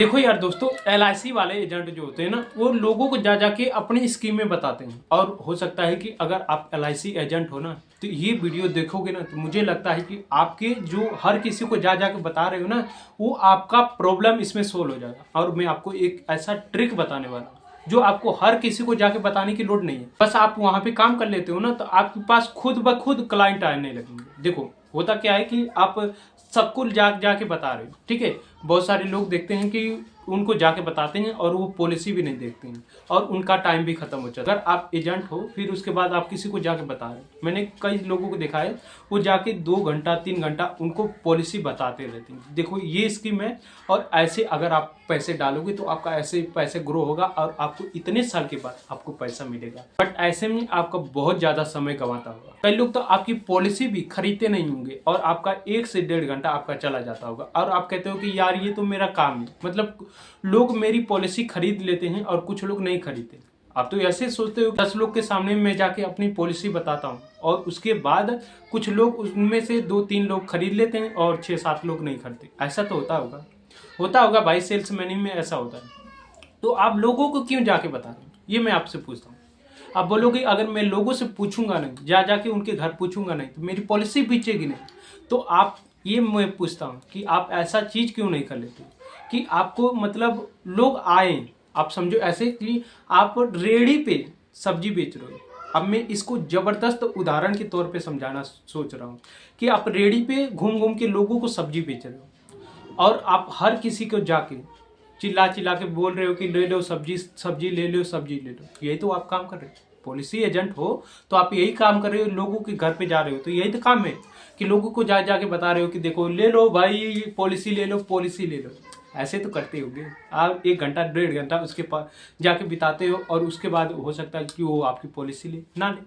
देखो यार दोस्तों, LIC वाले एजेंट जो होते हैं ना, वो लोगों को जा जाके अपनी स्कीमें बताते हैं। और हो सकता है कि अगर आप LIC एजेंट हो ना, तो ये वीडियो देखोगे ना, तो मुझे लगता है कि आपके जो हर किसी को जा जाके बता रहे हो ना, वो आपका प्रॉब्लम इसमें सोल्व हो जाएगा। और मैं आपको एक ऐसा ट्रिक बताने वाला हूँ जो आपको हर किसी को जाके बताने की लोड नहीं है। बस आप वहां पे काम कर लेते हो ना, तो आपके पास खुद ब खुद क्लाइंट आने लगेंगे। देखो होता क्या है कि आप सबको जाके बता रहे हो, ठीक है। बहुत सारे लोग देखते हैं कि उनको जाके बताते हैं और वो पॉलिसी भी नहीं देखते हैं और उनका टाइम भी खत्म हो जाता है। अगर आप एजेंट हो फिर उसके बाद आप किसी को जाके बता रहे हो, मैंने कई लोगों को देखा है वो जाके 2 घंटा 3 घंटा उनको पॉलिसी बताते रहते हैं। देखो ये स्कीम है और ऐसे अगर आप पैसे डालोगे तो आपका ऐसे पैसे ग्रो होगा और आपको इतने साल के बाद आपको पैसा मिलेगा। बट ऐसे में आपका बहुत ज्यादा समय गंवाता होगा। कई लोग तो आपकी पॉलिसी भी खरीदते नहीं होंगे और आपका 1 से 1.5 घंटा आपका चला जाता होगा और आप कहते हो कि यार ये तो मेरा काम है। मतलब लोग मेरी पॉलिसी खरीद लेते हैं और कुछ लोग नहीं खरीदते। आप तो ऐसे सोचते हो 10 लोग के सामने मैं जाके अपनी पॉलिसी बताता हूँ और उसके बाद कुछ लोग उनमें से 2-3 लोग खरीद लेते हैं और 6-7 लोग नहीं खरीदते। ऐसा तो होता होगा भाई, सेल्समैन में ऐसा होता है। तो आप लोगों को क्यों जाके बता रहे हैं, ये मैं आपसे पूछता हूँ। आप बोलोगे अगर मैं लोगों से पूछूंगा नहीं, जाके उनके घर पूछूंगा नहीं, तो मेरी पॉलिसी बिचेगी नहीं। तो आप ये मैं पूछता हूँ कि आप ऐसा चीज क्यों नहीं कर लेते कि आपको मतलब लोग आए। आप समझो ऐसे कि आप रेडी पे सब्जी बेच रहे हो। अब मैं इसको जबरदस्त उदाहरण के तौर पे समझाना सोच रहा हूँ कि आप रेडी पे घूम घूम के लोगों को सब्जी बेच रहे हो और आप हर किसी को जाके चिल्ला चिल्ला के बोल रहे हो कि ले लो सब्जी, सब्जी ले लो, सब्जी ले लो। यही तो आप काम कर रहे हो। पॉलिसी एजेंट हो तो आप यही काम कर रहे हो, लोगों के घर पे जा रहे हो। तो यही तो काम है कि लोगों को जाके बता रहे हो कि देखो ले लो भाई, पॉलिसी ले लो, पॉलिसी ले लो। ऐसे तो करते होगे आप। 1 घंटा 1.5 घंटा उसके पास जाके बिताते हो और उसके बाद हो सकता है कि वो आपकी पॉलिसी ले ना ले।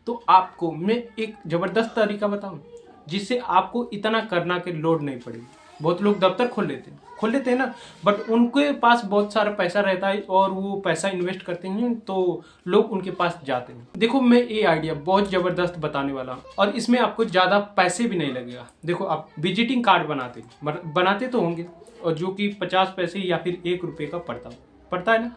तो आपको मैं एक जबरदस्त तरीका बताऊं जिससे आपको इतना करना की लोड नहीं पड़ेगी। बहुत लोग दफ्तर खोल लेते हैं ना, बट उनके पास बहुत सारा पैसा रहता है और वो पैसा इन्वेस्ट करते हैं तो लोग उनके पास जाते हैं। देखो मैं ये आइडिया बहुत जबरदस्त बताने वाला हूँ और इसमें आपको ज्यादा पैसे भी नहीं लगेगा। देखो आप विजिटिंग कार्ड बनाते तो होंगे और जो कि 50 पैसे या फिर 1 रुपये का पड़ता है ना।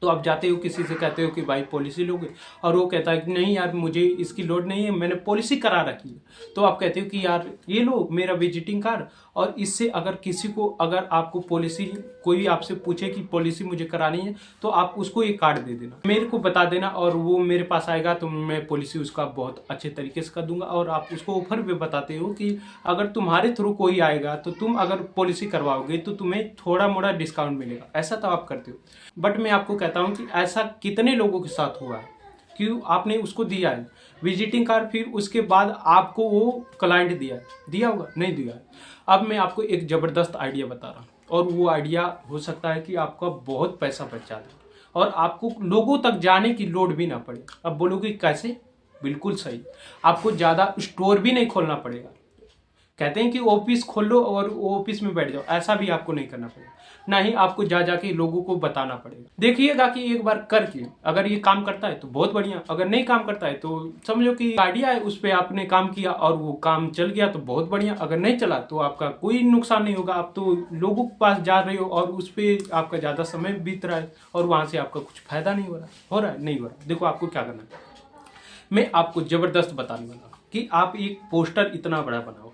तो आप जाते हो किसी से कहते हो कि भाई पॉलिसी लोगे और वो कहता है कि नहीं यार मुझे इसकी लोड नहीं है, मैंने पॉलिसी करा रखी है। तो आप कहते हो कि यार ये लो मेरा विजिटिंग कार्ड और इससे अगर आपको पॉलिसी कोई आपसे पूछे कि पॉलिसी मुझे करानी है तो आप उसको ये कार्ड दे देना, मेरे को बता देना और वो मेरे पास आएगा तो मैं पॉलिसी उसका बहुत अच्छे तरीके से कर दूंगा। और आप उसको ऑफर भी बताते हो कि अगर तुम्हारे थ्रू कोई आएगा तो तुम अगर पॉलिसी करवाओगे तो तुम्हें थोड़ा मोड़ा डिस्काउंट मिलेगा। ऐसा तो आप करते हो। बट मैं आपको कहता हूं कि ऐसा कितने लोगों के साथ हुआ है कि आपने उसको दिया है विजिटिंग कार्ड, फिर उसके बाद आपको वो क्लाइंट दिया होगा, नहीं दिया है। अब मैं आपको एक जबरदस्त आइडिया बता रहा हूँ और वो आइडिया हो सकता है कि आपका बहुत पैसा बचा दे और आपको लोगों तक जाने की लोड भी ना पड़े। अब बोलोगे कैसे? बिल्कुल सही, आपको ज्यादा स्टोर भी नहीं खोलना पड़ेगा। कहते हैं कि ऑफिस खोल लो और ऑफिस में बैठ जाओ, ऐसा भी आपको नहीं करना पड़ेगा। ना ही आपको जाके लोगों को बताना पड़ेगा। देखिएगा कि एक बार करके अगर ये काम करता है तो बहुत बढ़िया, अगर नहीं काम करता है तो समझो कि आइडिया है उस पर आपने काम किया और वो काम चल गया तो बहुत बढ़िया, अगर नहीं चला तो आपका कोई नुकसान नहीं होगा। आप तो लोगों के पास जा रहे हो और उस पर आपका ज्यादा समय बीत रहा है और वहां से आपका कुछ फायदा नहीं हो रहा है नहीं हो रहा। देखो आपको क्या करना है, मैं आपको जबरदस्त बताने वाला हूँ कि आप एक पोस्टर इतना बड़ा बनाओ,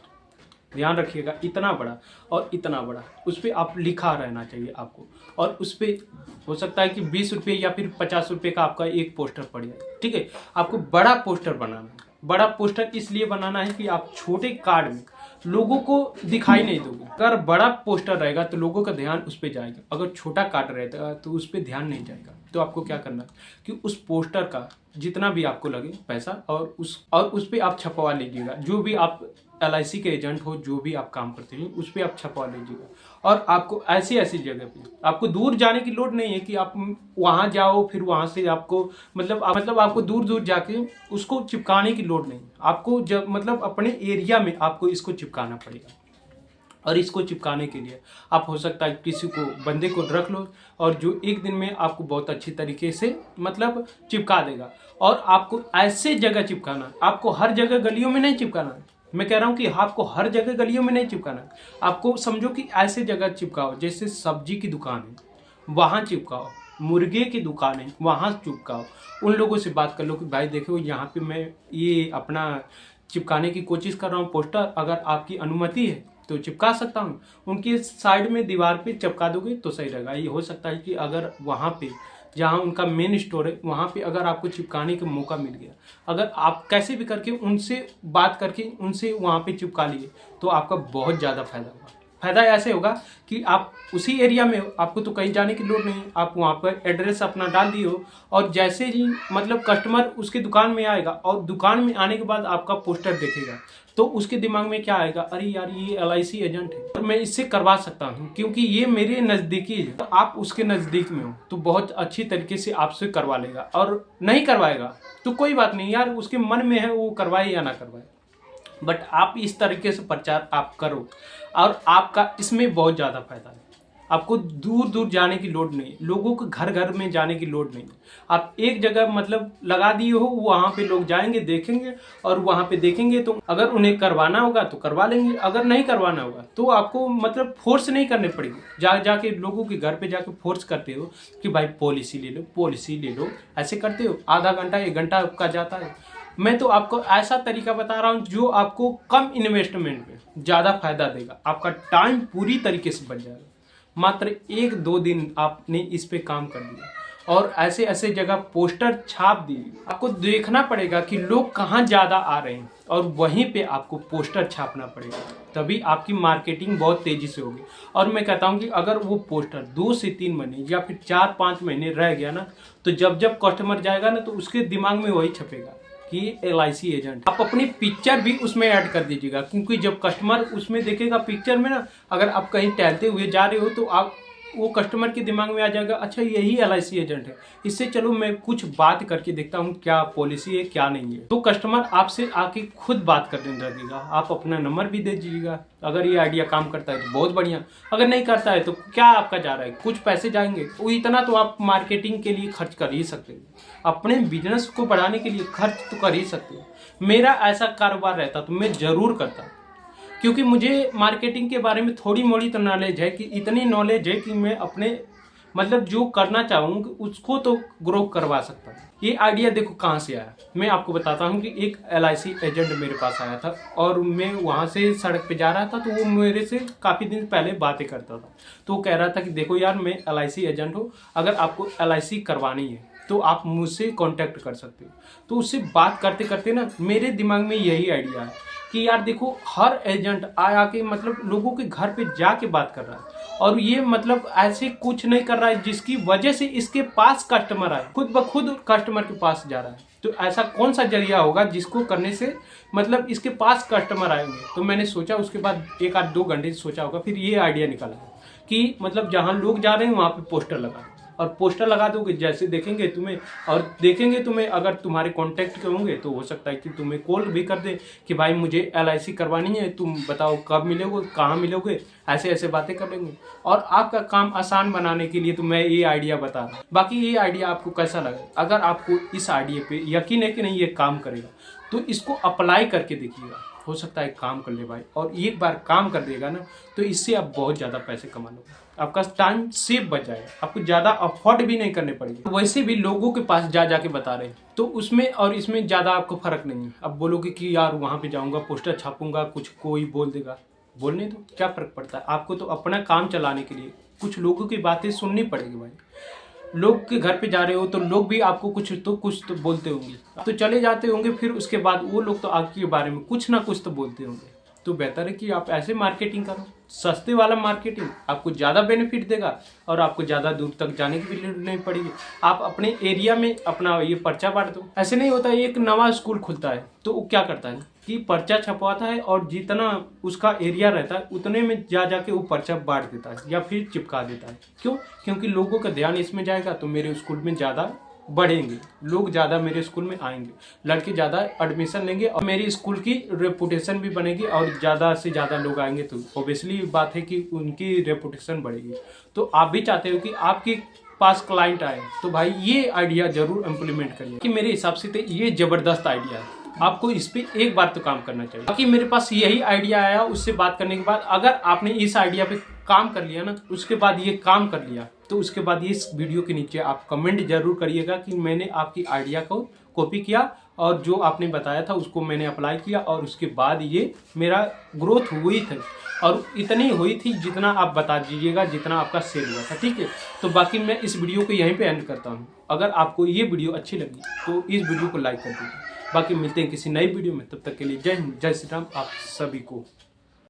ध्यान रखिएगा, इतना बड़ा और इतना बड़ा, उस पर आप लिखा रहना चाहिए आपको। और उस पर हो सकता है कि 20 रुपये या फिर 50 रुपये का आपका एक पोस्टर पड़ जाए, ठीक है। आपको बड़ा पोस्टर बनाना है। बड़ा पोस्टर इसलिए बनाना है कि आप छोटे कार्ड में लोगों को दिखाई नहीं दोगे। अगर बड़ा पोस्टर रहेगा तो लोगों का ध्यान उस पर जाएगा, अगर छोटा कार्ड रहेगा तो उस पर ध्यान नहीं जाएगा। तो आपको क्या करना है कि उस पोस्टर का जितना भी आपको लगे पैसा और उस पर आप छपवा लीजिएगा। जो भी आप LIC के एजेंट हो, जो भी आप काम करते हैं उस पर आप छपवा लीजिएगा। और आपको ऐसी जगह पे आपको दूर जाने की लोड नहीं है कि आप वहां जाओ फिर वहां से आपको मतलब आपको दूर जाके उसको चिपकाने की लोड नहीं। आपको जब मतलब अपने एरिया में आपको इसको चिपकाना पड़ेगा। और इसको चिपकाने के लिए आप हो सकता है किसी को बंदे को रख लो और जो 1 दिन में आपको बहुत अच्छी तरीके से मतलब चिपका देगा। और आपको ऐसे जगह चिपकाना, आपको हर जगह गलियों में नहीं चिपकाना है, मैं कह रहा हूँ कि आपको हर जगह गलियों में नहीं चिपकाना। आपको समझो कि ऐसे जगह चिपकाओ, जैसे सब्जी की दुकान है वहाँ चिपकाओ, मुर्गे की दुकान है वहाँ चिपकाओ। उन लोगों से बात कर लो कि भाई देखो यहाँ पे मैं ये अपना चिपकाने की कोशिश कर रहा हूँ पोस्टर, अगर आपकी अनुमति है तो चिपका सकता हूँ। उनके साइड में दीवार पे चिपका दोगे तो सही रहेगा। ये हो सकता है कि अगर वहाँ पे जहाँ उनका मेन स्टोर है वहाँ पे अगर आपको चिपकाने का मौका मिल गया, अगर आप कैसे भी करके उनसे बात करके उनसे वहाँ पे चिपका लिए तो आपका बहुत ज़्यादा फायदा होगा। फायदा ऐसे होगा कि आप उसी एरिया में हो, आपको तो कहीं जाने की लोड नहीं, आप वहाँ पर एड्रेस अपना डाल दिए हो और जैसे ही मतलब कस्टमर उसके दुकान में आएगा और दुकान में आने के बाद आपका पोस्टर देखेगा तो उसके दिमाग में क्या आएगा, अरे यार ये LIC एजेंट है और मैं इससे करवा सकता हूँ क्योंकि ये मेरे नज़दीकी है। तो आप उसके नज़दीक में हो तो बहुत अच्छी तरीके से आपसे करवा लेगा, और नहीं करवाएगा तो कोई बात नहीं यार, उसके मन में है वो करवाए या ना करवाए, बट आप इस तरीके से प्रचार आप करो और आपका इसमें बहुत ज़्यादा फायदा है। आपको दूर दूर जाने की लोड नहीं, लोगों को घर घर में जाने की लोड नहीं। आप एक जगह मतलब लगा दिए हो, वहाँ पे लोग जाएंगे देखेंगे और वहाँ पे देखेंगे तो अगर उन्हें करवाना होगा तो करवा लेंगे, अगर नहीं करवाना होगा तो आपको मतलब फोर्स नहीं करने पड़ेगी। जाके लोगों के घर पे जाके फोर्स करते हो कि भाई पॉलिसी ले लो, पॉलिसी ले लो, ऐसे करते हो, आधा घंटा 1 घंटा आपका जाता है। मैं तो आपको ऐसा तरीका बता रहा हूँ जो आपको कम इन्वेस्टमेंट में ज़्यादा फायदा देगा, आपका टाइम पूरी तरीके से बच जाएगा। मात्र 1-2 दिन आपने इस पे काम कर लिया और ऐसे ऐसे जगह पोस्टर छाप दिए। आपको देखना पड़ेगा कि लोग कहाँ ज़्यादा आ रहे हैं और वहीं पे आपको पोस्टर छापना पड़ेगा, तभी आपकी मार्केटिंग बहुत तेज़ी से होगी। और मैं कहता हूँ कि अगर वो पोस्टर 2 से 3 महीने या फिर 4-5 महीने रह गया ना, तो जब जब कस्टमर जाएगा ना तो उसके दिमाग में वही छपेगा कि LIC एजेंट। आप अपनी पिक्चर भी उसमें ऐड कर दीजिएगा, क्योंकि जब कस्टमर उसमें देखेगा पिक्चर में ना, अगर आप कहीं टहलते हुए जा रहे हो तो आप वो कस्टमर के दिमाग में आ जाएगा, अच्छा यही LIC एजेंट है, इससे चलो मैं कुछ बात करके देखता हूँ क्या पॉलिसी है क्या नहीं है। तो कस्टमर आपसे आके खुद बात करने लगेगा। आप अपना नंबर भी दे दीजिएगा। अगर ये आइडिया काम करता है तो बहुत बढ़िया, अगर नहीं करता है तो क्या आपका जा रहा है, कुछ पैसे जाएंगे, वो इतना तो आप मार्केटिंग के लिए खर्च कर ही सकते हो, अपने बिजनेस को बढ़ाने के लिए खर्च तो कर ही सकते हो। मेरा ऐसा कारोबार रहता तो मैं ज़रूर करता, क्योंकि मुझे मार्केटिंग के बारे में थोड़ी मोड़ी तो नॉलेज है, कि इतनी नॉलेज है कि मैं अपने मतलब जो करना चाहूँ उसको तो ग्रो करवा सकता हूँ। ये आइडिया देखो कहाँ से आया, मैं आपको बताता हूँ कि एक LIC एजेंट मेरे पास आया था और मैं वहाँ से सड़क पे जा रहा था, तो वो मेरे से काफ़ी दिन पहले बातें करता था। तो वो कह रहा था कि देखो यार मैं LIC एजेंट हूँ, अगर आपको LIC करवानी है तो आप मुझसे कांटेक्ट कर सकते हो। तो उससे बात करते करते ना मेरे दिमाग में यही आइडिया है कि यार देखो हर एजेंट आया के मतलब लोगों के घर पे जाके बात कर रहा है, और ये मतलब ऐसे कुछ नहीं कर रहा है जिसकी वजह से इसके पास कस्टमर आए, खुद ब खुद कस्टमर के पास जा रहा है। तो ऐसा कौन सा जरिया होगा जिसको करने से मतलब इसके पास कस्टमर आएंगे। तो मैंने सोचा, उसके बाद 1-2 घंटे सोचा होगा, फिर ये आइडिया निकाला कि मतलब जहाँ लोग जा रहे हैं वहाँ पे पोस्टर लगा, और पोस्टर लगा दोगे, जैसे देखेंगे तुम्हें और देखेंगे तुम्हें, अगर तुम्हारे कांटेक्ट के होंगे तो हो सकता है कि तुम्हें कॉल भी कर दे कि भाई मुझे LIC करवानी है, तुम बताओ कब मिलोगे, कहाँ मिलोगे, ऐसे ऐसे बातें कर लेंगे। और आपका काम आसान बनाने के लिए तो मैं ये आइडिया बता रहा हूँ। बाकी ये आइडिया आपको कैसा लगा, अगर आपको इस आइडिया पे यकीन है कि नहीं ये काम करेगा तो इसको अप्लाई करके देखिएगा, हो सकता है काम कर ले भाई। और एक बार काम कर देगा ना तो इससे आप बहुत ज़्यादा पैसे कमा लोगे, आपका टाइम सेव बच जाएगा, आपको ज़्यादा अफोर्ड भी नहीं करने पड़ेगी। वैसे भी लोगों के पास जाके बता रहे हैं तो उसमें और इसमें ज़्यादा आपको फर्क नहीं है। अब बोलोगे कि यार वहाँ पे जाऊँगा पोस्टर छापूंगा, कुछ कोई बोल देगा, बोलने दो, क्या फ़र्क पड़ता है। आपको तो अपना काम चलाने के लिए कुछ लोगों की बातें सुननी पड़ेगी भाई। लोग के घर पे जा रहे हो तो लोग भी आपको कुछ तो बोलते होंगे, तो चले जाते होंगे, फिर उसके बाद वो लोग तो आपके बारे में कुछ ना कुछ तो बोलते होंगे। तो बेहतर है कि आप ऐसे मार्केटिंग करो, सस्ते वाला मार्केटिंग आपको ज़्यादा बेनिफिट देगा और आपको ज़्यादा दूर तक जाने की भी नहीं पड़ेगी। आप अपने एरिया में अपना ये पर्चा बांट दो। ऐसे नहीं होता है, एक नवा स्कूल खुलता है तो वो क्या करता है कि पर्चा छपवाता है और जितना उसका एरिया रहता है उतने में जाके वो पर्चा बांट देता है या फिर चिपका देता है। क्यों? क्योंकि लोगों का ध्यान इसमें जाएगा तो मेरे स्कूल में ज़्यादा बढ़ेंगे, लोग ज़्यादा मेरे स्कूल में आएंगे, लड़के ज़्यादा एडमिशन लेंगे और मेरी स्कूल की रेपुटेशन भी बनेगी और ज़्यादा से ज़्यादा लोग आएंगे तो ऑब्वियसली बात है कि उनकी रेपुटेशन बढ़ेगी। तो आप भी चाहते हो कि आपके पास क्लाइंट आए, तो भाई ये आइडिया ज़रूर इम्प्लीमेंट करिए कि मेरे हिसाब से तो ये ज़बरदस्त आइडिया है। आपको इस पे एक बार तो काम करना चाहिए। बाकी मेरे पास यही आइडिया आया उससे बात करने के बाद। अगर आपने इस आइडिया पे काम कर लिया ना, उसके बाद ये काम कर लिया, तो उसके बाद ये इस वीडियो के नीचे आप कमेंट जरूर करिएगा कि मैंने आपकी आइडिया को कॉपी किया और जो आपने बताया था उसको मैंने अप्लाई किया और उसके बाद ये मेरा ग्रोथ हुई थी और इतनी हुई थी जितना आप बता दीजिएगा, जितना आपका सेल हुआ था। ठीक है, तो बाकी मैं इस वीडियो को यहीं पे एंड करता हूँ। अगर आपको ये वीडियो अच्छी लगी तो इस वीडियो को लाइक कर दीजिए। बाकी मिलते हैं किसी नई वीडियो में, तब तक के लिए जय हिंद, जय श्री राम आप सभी को।